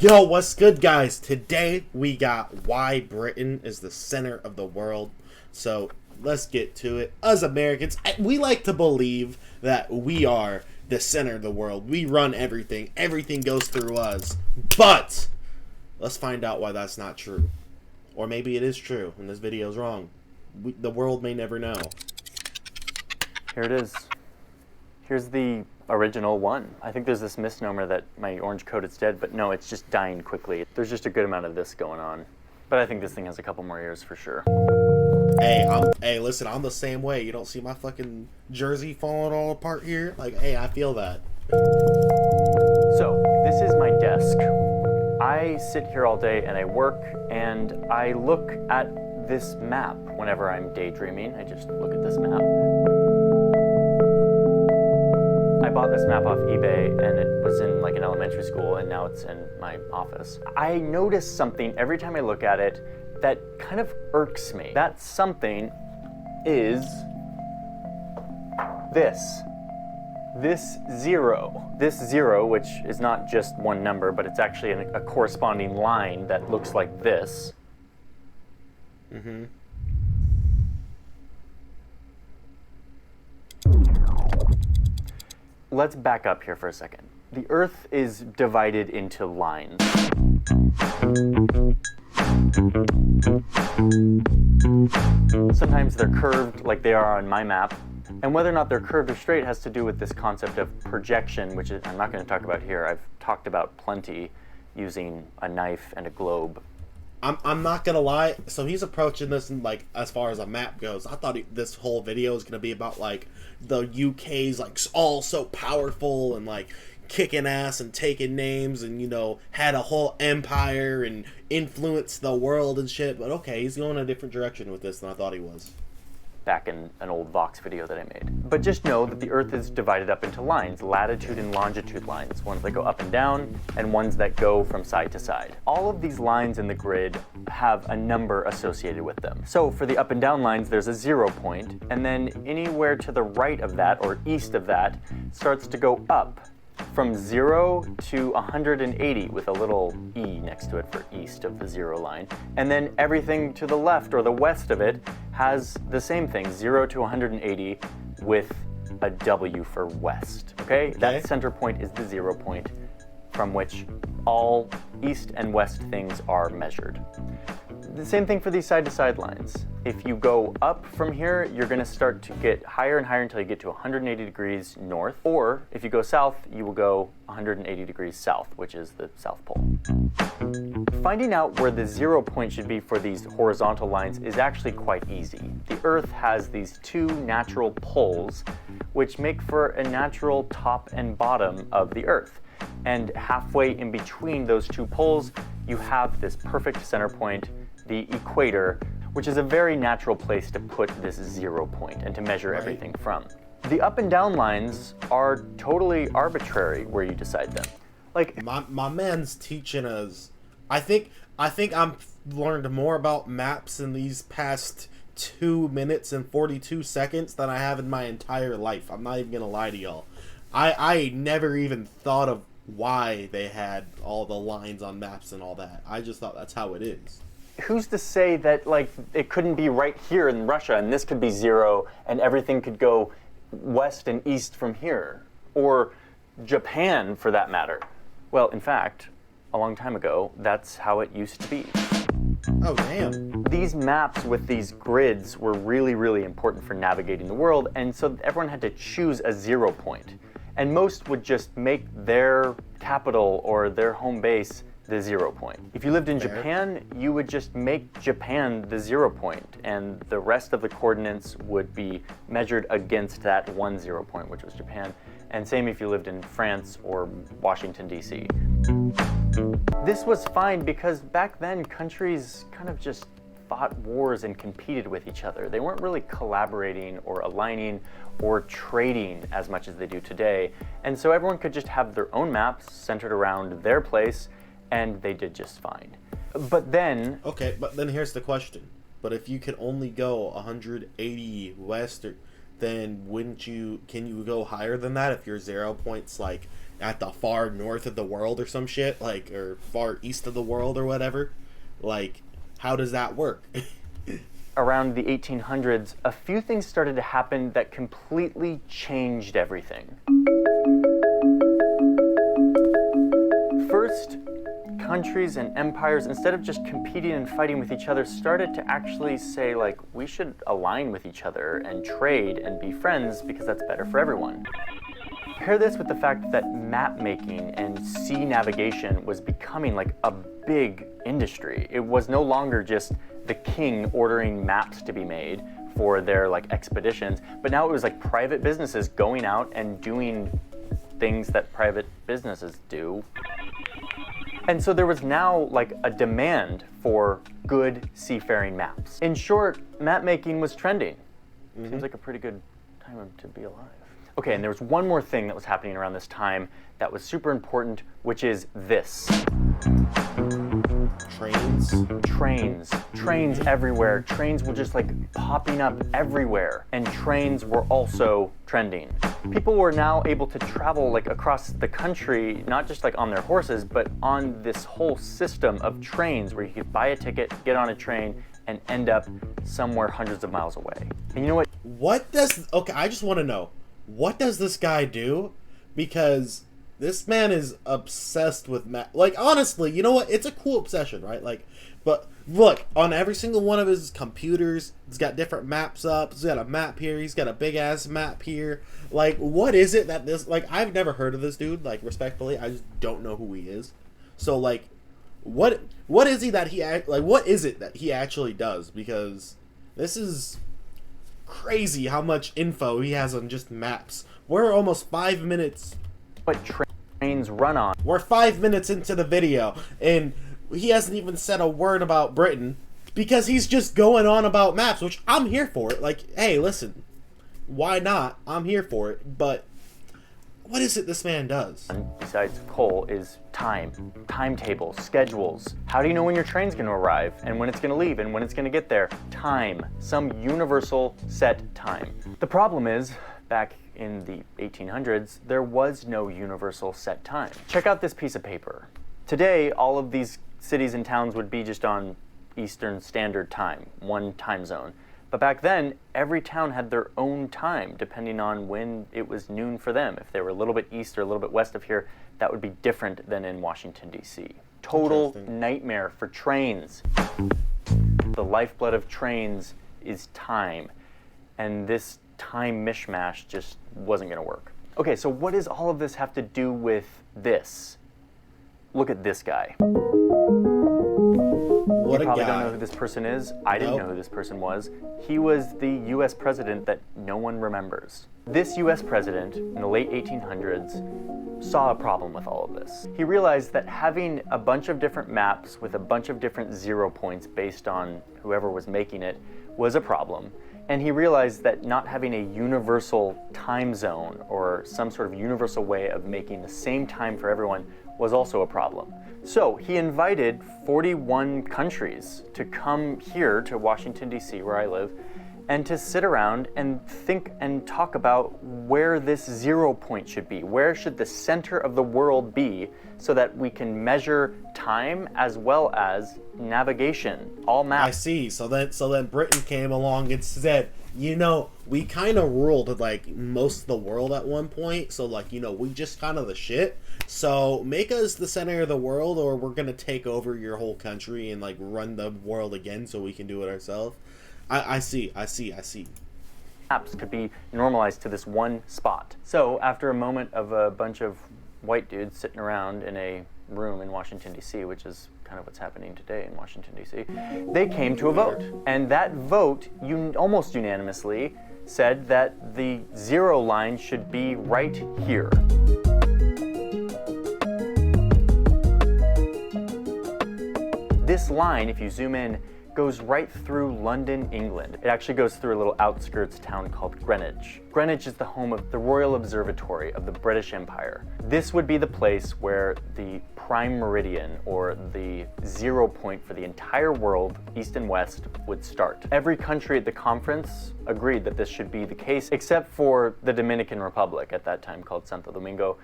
Yo, what's good, guys? Today we got why Britain is the center of the world. So let's get to it. As Americans, we like to believe that we are the center of the world. We run everything. Everything goes through us. But let's find out why that's not true. Or maybe it is true and this video is wrong. The world may never know. Here it is. Here's the original one. I think there's this misnomer that my orange coat is dead, but no, it's just dying quickly. There's just a good amount of this going on. But I think this thing has a couple more years for sure. Hey, listen, I'm the same way. You don't see my fucking jersey falling all apart here? Like, hey, I feel that. So, this is my desk. I sit here all day and I work and I look at this map whenever I'm daydreaming. I just look at this map. I bought this map off eBay and it was in like an elementary school and now it's in my office. I notice something every time I look at it that kind of irks me. That something is this. This zero. This zero, which is not just one number, but it's actually a corresponding line that looks like this. Mm-hmm. Let's back up here for a second. The Earth is divided into lines. Sometimes they're curved like they are on my map. And whether or not they're curved or straight has to do with this concept of projection, which I'm not going to talk about here. I've talked about plenty using a knife and a globe. I'm not gonna lie. So he's approaching this in, like, as far as a map goes. I thought this whole video was gonna be about like the UK's like all so powerful and like kicking ass and taking names and, you know, had a whole empire and influenced the world and shit. But okay, he's going a different direction with this than I thought he was. Back in an old Vox video that I made. But just know that the Earth is divided up into lines, latitude and longitude lines, ones that go up and down, and ones that go from side to side. All of these lines in the grid have a number associated with them. So for the up and down lines, there's a 0 point, and then anywhere to the right of that, or east of that, starts to go up from 0 to 180 with a little E next to it for east of the 0 line. And then everything to the left or the west of it has the same thing, 0 to 180 with a W for west, okay? That center point is the 0 point from which all east and west things are measured. The same thing for these side-to-side lines. If you go up from here, you're going to start to get higher and higher until you get to 180 degrees north. Or if you go south, you will go 180 degrees south, which is the South Pole. Finding out where the 0 point should be for these horizontal lines is actually quite easy. The Earth has these two natural poles, which make for a natural top and bottom of the Earth. And halfway in between those two poles, you have this perfect center point, the equator, which is a very natural place to put this 0 point and to measure everything from. The up and down lines are totally arbitrary where you decide them. Like my man's teaching us. I think I've learned more about maps in these past 2 minutes and 42 seconds than I have in my entire life. I'm not even gonna lie to y'all. I never even thought of why they had all the lines on maps and all that. I just thought that's how it is. Who's to say that, like, it couldn't be right here in Russia and this could be 0 and everything could go west and east from here? Or Japan, for that matter. Well, in fact, a long time ago, that's how it used to be. Oh, damn. These maps with these grids were really, really important for navigating the world, and so everyone had to choose a 0 point. And most would just make their capital or their home base the 0 point. If you lived in Japan, you would just make Japan the 0 point, and the rest of the coordinates would be measured against that one 0 point, which was Japan. And same if you lived in France or Washington, D.C. This was fine because back then countries kind of just fought wars and competed with each other. They weren't really collaborating or aligning or trading as much as they do today. And so everyone could just have their own maps centered around their place, and they did just fine. But then... Okay, but then here's the question. But if you could only go 180 west, or then can you go higher than that if your 0 points like at the far north of the world or some shit, like, or far east of the world or whatever? Like, how does that work? Around the 1800s, a few things started to happen that completely changed everything. First, countries and empires, instead of just competing and fighting with each other, started to actually say, like, we should align with each other and trade and be friends because that's better for everyone. Pair this with the fact that map making and sea navigation was becoming like a big industry. It was no longer just the king ordering maps to be made for their like expeditions, but now it was like private businesses going out and doing things that private businesses do. And so there was now like a demand for good seafaring maps. In short, map making was trending. Seems like a pretty good time to be alive. Okay, and there was one more thing that was happening around this time that was super important, which is this. Trains everywhere. Trains were just like popping up everywhere, and trains were also trending. People were now able to travel like across the country, not just like on their horses, but on this whole system of trains where you could buy a ticket, get on a train, and end up somewhere hundreds of miles away. And you know what? Okay, I just want to know, what does this guy do? Because this man is obsessed with map. Like, honestly, you know what? It's a cool obsession, right? Like, but look, on every single one of his computers, he's got different maps up. He's got a map here. He's got a big ass map here. Like, what is it that this, like, I've never heard of this dude, like, respectfully. I just don't know who he is. So, like, what is he that what is it that he actually does? Because this is crazy how much info he has on just maps. We're almost 5 minutes. What trains run on? We're 5 minutes into the video, and he hasn't even said a word about Britain because he's just going on about maps, which I'm here for it. Like, hey, listen, why not? I'm here for it. But what is it this man does? Besides coal is time, timetables, schedules. How do you know when your train's going to arrive and when it's going to leave and when it's going to get there? Time, some universal set time. The problem is, back in the 1800s, there was no universal set time. Check out this piece of paper. Today, all of these cities and towns would be just on Eastern Standard Time, one time zone. But back then, every town had their own time, depending on when it was noon for them. If they were a little bit east or a little bit west of here, that would be different than in Washington, D.C. Total nightmare for trains. The lifeblood of trains is time. And this time mishmash just wasn't going to work. Okay, so what does all of this have to do with this? Look at this guy. What you a probably guy. don't know who this person is. I didn't know who this person was. He was the U.S. president that no one remembers. This U.S. president in the late 1800s saw a problem with all of this. He realized that having a bunch of different maps with a bunch of different 0 points based on whoever was making it was a problem. And he realized that not having a universal time zone or some sort of universal way of making the same time for everyone was also a problem. So he invited 41 countries to come here to Washington, D.C., where I live, and to sit around and think and talk about where this 0 point should be. Where should the center of the world be so that we can measure time as well as navigation, all maps. I see. So then Britain came along and said, you know, we kind of ruled like most of the world at one point. So like, you know, we just kind of the shit. So make us the center of the world, or we're gonna take over your whole country and like run the world again, so we can do it ourselves. I see. Maps could be normalized to this one spot. So after a moment of a bunch of white dudes sitting around in a room in Washington, D.C., which is kind of what's happening today in Washington, D.C., they came to a vote. And that vote, almost unanimously, said that the 0 line should be right here. This line, if you zoom in, goes right through London, England. It actually goes through a little outskirts town called Greenwich. Greenwich is the home of the Royal Observatory of the British Empire. This would be the place where the prime meridian, or the 0 point for the entire world, east and west, would start. Every country at the conference agreed that this should be the case, except for the Dominican Republic, at that time called Santo Domingo.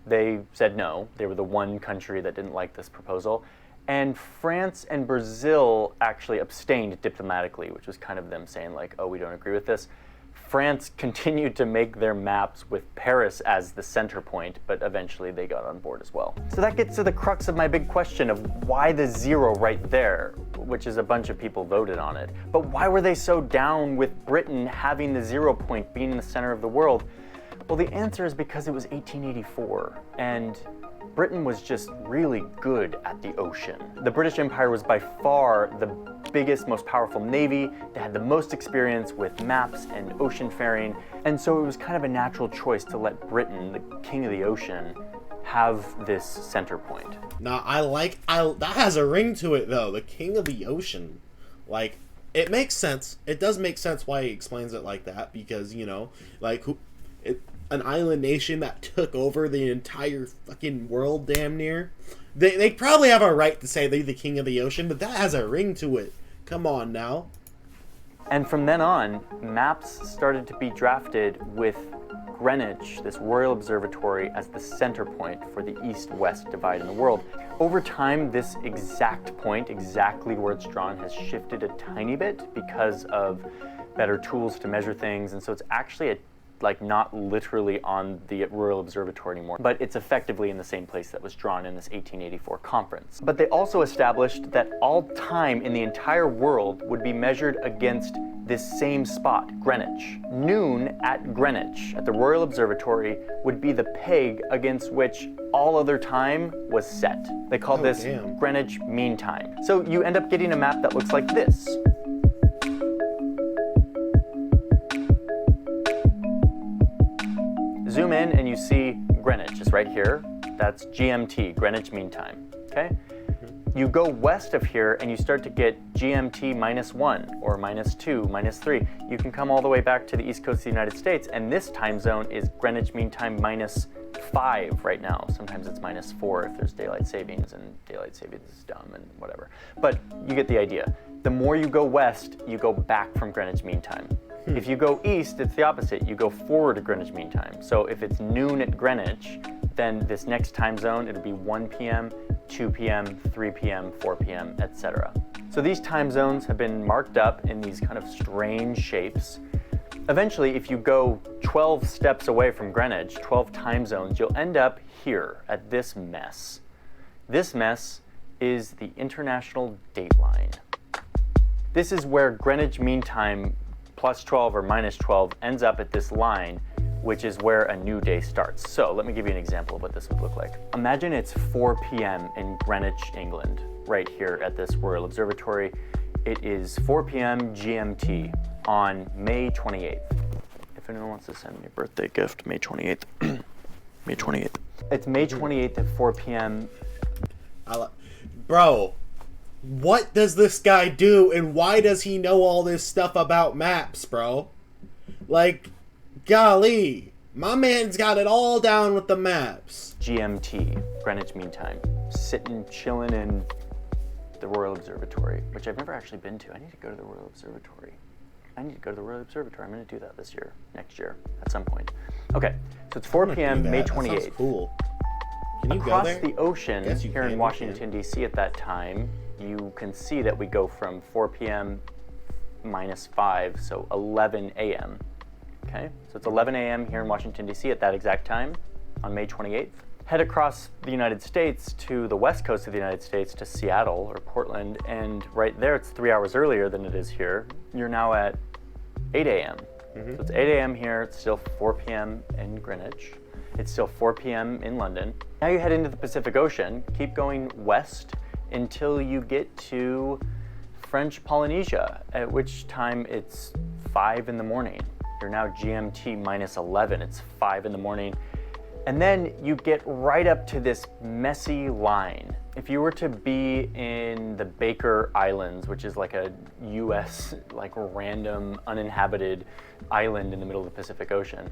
They said no. They were the one country that didn't like this proposal. And France and Brazil actually abstained diplomatically, which was kind of them saying like, oh, we don't agree with this. France continued to make their maps with Paris as the center point, but eventually they got on board as well. So that gets to the crux of my big question of why the 0 right there, which is a bunch of people voted on it. But why were they so down with Britain having the 0 point being in the center of the world? Well, the answer is because it was 1884, and Britain was just really good at the ocean. The British Empire was by far the biggest, most powerful navy. They had the most experience with maps and ocean faring, and so it was kind of a natural choice to let Britain, the king of the ocean, have this center point. Now, that has a ring to it, though. The king of the ocean. Like, it makes sense. It does make sense why he explains it like that, because, you know, like, an island nation that took over the entire fucking world damn near. They probably have a right to say they're the king of the ocean, but that has a ring to it. Come on now. And from then on, maps started to be drafted with Greenwich, this Royal Observatory, as the center point for the east-west divide in the world. Over time, this exact point, exactly where it's drawn, has shifted a tiny bit because of better tools to measure things, and so it's actually not literally on the Royal Observatory anymore, but it's effectively in the same place that was drawn in this 1884 conference. But they also established that all time in the entire world would be measured against this same spot, Greenwich. Noon at Greenwich, at the Royal Observatory, would be the peg against which all other time was set. They called this Greenwich Mean Time. So you end up getting a map that looks like this. Zoom in and you see Greenwich is right here. That's GMT, Greenwich Mean Time, okay? You go west of here and you start to get GMT -1 or -2, -3. You can come all the way back to the east coast of the United States, and this time zone is Greenwich Mean Time -5 right now. Sometimes it's -4 if there's daylight savings, and daylight savings is dumb and whatever. But you get the idea. The more you go west, you go back from Greenwich Mean Time. If you go east, it's the opposite. You go forward to Greenwich Mean Time. So if it's noon at Greenwich, then this next time zone, it'll be 1 p.m., 2 p.m., 3 p.m., 4 p.m., etc. So these time zones have been marked up in these kind of strange shapes. Eventually, if you go 12 steps away from Greenwich, 12 time zones, you'll end up here at this mess. This mess is the International Dateline. This is where Greenwich Mean Time +12 or -12 ends up at this line, which is where a new day starts. So let me give you an example of what this would look like. Imagine it's 4 p.m. in Greenwich, England, right here at this Royal Observatory. It is 4 p.m. GMT on May 28th. If anyone wants to send me a birthday gift, May 28th. May 28th. It's May 28th at 4 p.m. Bro, what does this guy do, and why does he know all this stuff about maps, bro? Like, golly, my man's got it all down with the maps. GMT, Greenwich Mean Time. Sitting, chilling in the Royal Observatory, which I've never actually been to. I need to go to the Royal Observatory. I'm going to do that this year, next year, at some point. Okay, so it's 4 p.m., May 28th. That sounds cool. Can you Across go there? the ocean here in Washington, D.C. at that time, you can see that we go from 4 p.m. -5, so 11 a.m. Okay, so it's 11 a.m. here in Washington, D.C. at that exact time on May 28th. Head across the United States to the west coast of the United States to Seattle or Portland, and right there it's 3 hours earlier than it is here. You're now at 8 a.m. So it's 8 a.m. here, it's still 4 p.m. in Greenwich. It's still 4 p.m. in London. Now you head into the Pacific Ocean, keep going west until you get to French Polynesia, at which time it's 5 in the morning. You're now GMT -11, it's 5 in the morning. And then you get right up to this messy line. If you were to be in the Baker Islands, which is like a US, like random uninhabited island in the middle of the Pacific Ocean,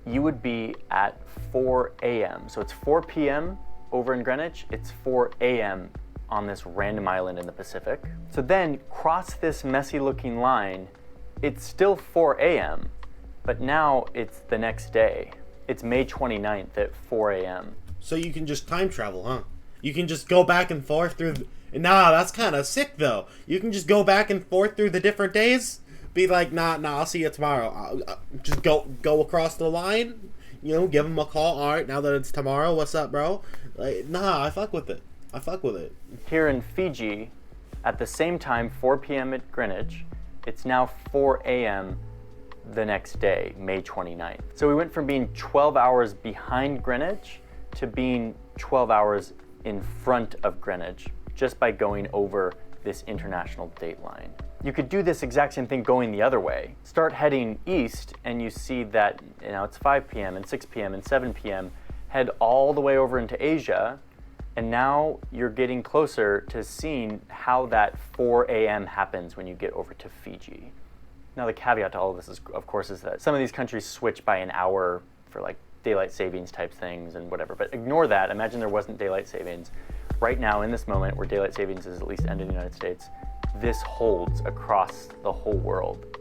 you would be at 4 a.m. So it's 4 p.m. over in Greenwich, it's 4 a.m. on this random island in the Pacific. So then cross this messy looking line, it's still 4 a.m., but now it's the next day. It's May 29th at 4 a.m. So you can just time travel, huh? You can just go back and forth through... Nah, that's kind of sick, though. You can just go back and forth through the different days. Be like, nah, I'll see you tomorrow. Just go across the line. You know, give them a call. All right, now that it's tomorrow, what's up, bro? Like, nah, I fuck with it. Here in Fiji, at the same time, 4 p.m. at Greenwich, it's now 4 a.m. the next day, May 29th. So we went from being 12 hours behind Greenwich to being 12 hours in front of Greenwich just by going over this international date line. You could do this exact same thing going the other way. Start heading east and you see that it's 5 p.m. and 6 p.m. and 7 p.m. Head all the way over into Asia, and now you're getting closer to seeing how that 4 a.m. happens when you get over to Fiji. Now the caveat to all of this is, of course, is that some of these countries switch by an hour for like daylight savings type things and whatever, but ignore that. Imagine there wasn't daylight savings. Right now, in this moment where daylight savings is at least ended in the United States, this holds across the whole world.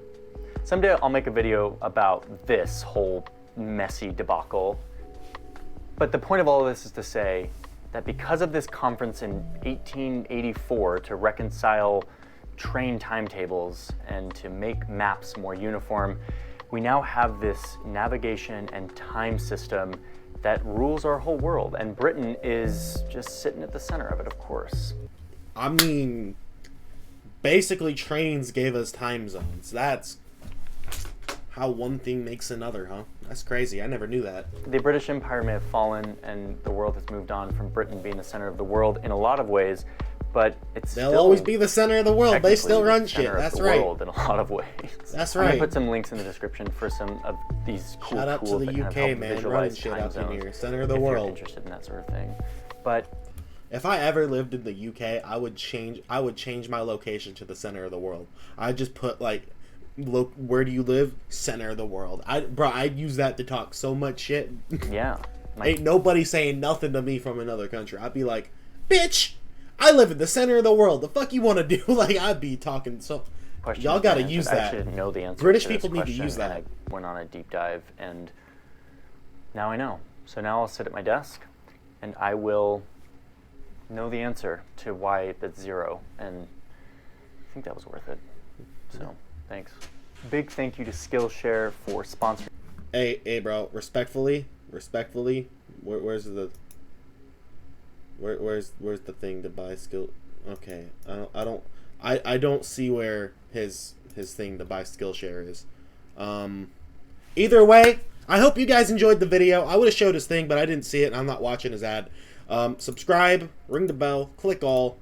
Someday I'll make a video about this whole messy debacle. But the point of all of this is to say that because of this conference in 1884 to reconcile train timetables and to make maps more uniform, we now have this navigation and time system that rules our whole world, and Britain is just sitting at the center of it, of course. I mean, basically trains gave us time zones. That's how one thing makes another, huh? That's crazy. I never knew that. The British Empire may have fallen and the world has moved on from Britain being the center of the world in a lot of ways, but they'll always be the center of the world. They still run shit. That's right. World in a lot of ways. That's right. I'm gonna put some links in the description for some of these cool Shout out tools to the that UK, man, running shit out in here. Center of the world. If you're interested in that sort of thing, but if I ever lived in the UK, I would change my location to the center of the world. I'd just put like, look, where do you live? Center of the world. I'd use that to talk so much shit. Yeah. Ain't nobody saying nothing to me from another country. I'd be like, bitch, I live in the center of the world. The fuck you want to do? Like, I'd be talking so... Y'all gotta use that. I actually didn't know the answer. British people need to use that. I went on a deep dive, and now I know. So now I'll sit at my desk, and I will know the answer to why that's 0, and I think that was worth it. So, thanks. Big thank you to Skillshare for sponsoring. Hey, bro. Respectfully. Where's the thing to buy skill? Okay, I don't see where his thing to buy Skillshare is. Either way, I hope you guys enjoyed the video. I would have showed his thing, but I didn't see it, and I'm not watching his ad. Subscribe, ring the bell, click all.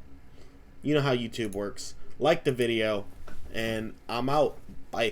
You know how YouTube works. Like the video, and I'm out.